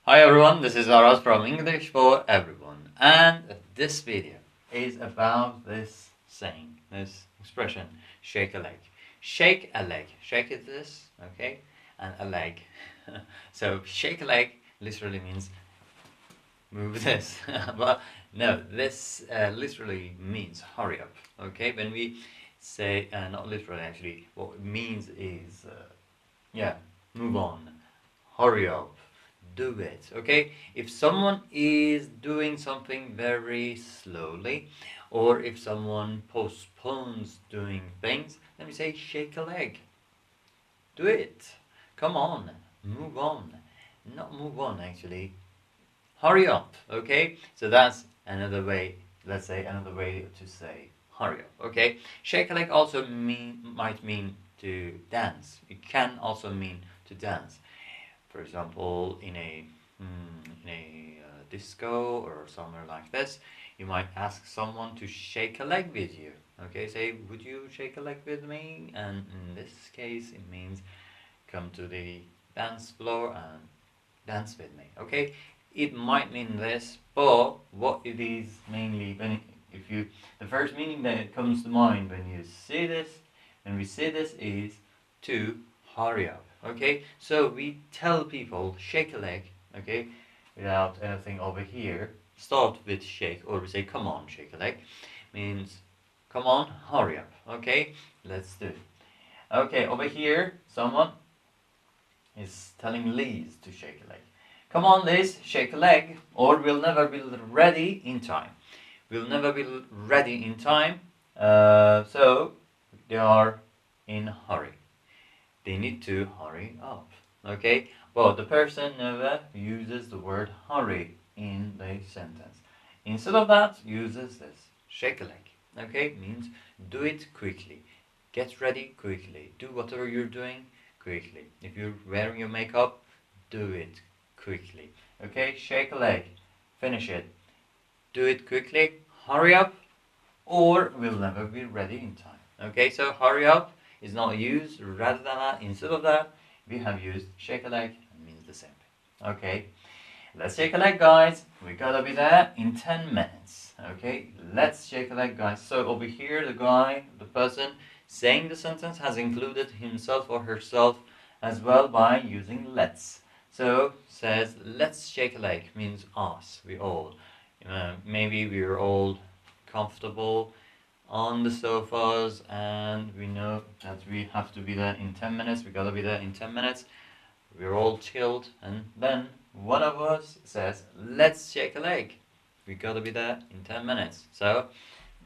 Hi everyone, this is Aras from English for Everyone, and this video is about this saying, this expression, shake a leg. Shake a leg. Shake it this, okay, and a leg. So shake a leg literally means move this, but no, this literally means hurry up, okay? When we say, not literally actually, what it means is, move on, hurry up, do it, okay? If someone is doing something very slowly, or if someone postpones doing things, let me say shake a leg. Do it. Come on. Move on. Not move on, actually. Hurry up, okay? So that's another way, let's say another way to say hurry up, okay? Shake a leg also might mean to dance. It can also mean to dance. For example, in a disco or somewhere like this, you might ask someone to shake a leg with you. Okay, say, would you shake a leg with me? And in this case, it means come to the dance floor and dance with me. Okay, it might mean this, but what it is mainly, the first meaning that comes to mind when we say this is to hurry up. Okay, so we tell people shake a leg, okay, without anything over here. Start with shake, or we say come on, shake a leg, means come on, hurry up. Okay, let's do it. Okay, over here, someone is telling Liz to shake a leg. Come on, Liz, shake a leg, or we'll never be ready in time. We'll never be ready in time, so they are in a hurry. They need to hurry up. Okay, well, the person never uses the word hurry in the sentence. Instead of that, uses this shake a leg. Okay, means do it quickly. Get ready quickly. Do whatever you're doing quickly. If you're wearing your makeup, do it quickly. Okay, shake a leg. Finish it. Do it quickly. Hurry up, or we'll never be ready in time. Okay, so hurry up is not used. Rather than that, instead of that, we have used shake a leg, and means the same thing. Okay, let's shake a leg, guys. We gotta be there in 10 minutes. Okay, let's shake a leg, guys. So over here, the person saying the sentence has included himself or herself as well by using let's. So says let's shake a leg means us, we all. Maybe we're all comfortable on the sofas and we know that we have to be there in 10 minutes. We gotta be there in 10 minutes. We're all chilled, and then one of us says, let's shake a leg. We gotta be there in 10 minutes. So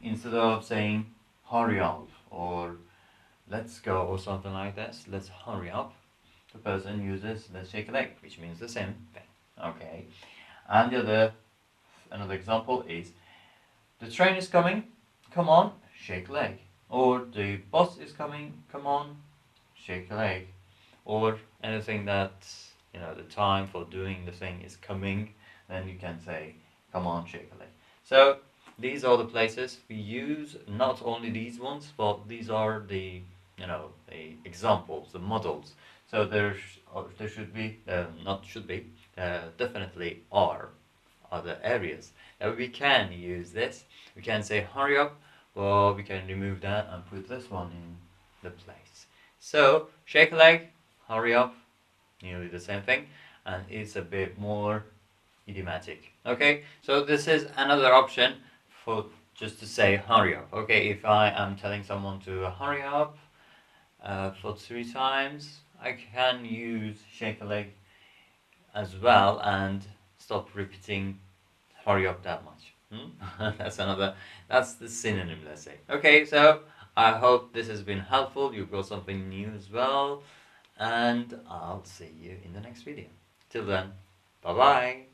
instead of saying hurry up or let's go or something like this, let's hurry up, the person uses let's shake a leg, which means the same thing. Okay. And another example is the train is coming, come on, shake a leg. Or the bus is coming, come on, shake a leg. Or anything that, the time for doing the thing is coming, then you can say, come on, shake a leg. So these are the places we use, not only these ones, but these are the examples, the models. So there should be, not should be, definitely are other areas that we can use this. We can say hurry up, or we can remove that and put this one in the place. So shake a leg, hurry up, nearly the same thing, and it's a bit more idiomatic. Okay, so this is another option for just to say hurry up. Okay, if I am telling someone to hurry up for 3 times, I can use shake a leg as well and stop repeating hurry up that much. That's the synonym, let's say. Okay, so I hope this has been helpful. You've got something new as well, and I'll see you in the next video. Till then, bye bye.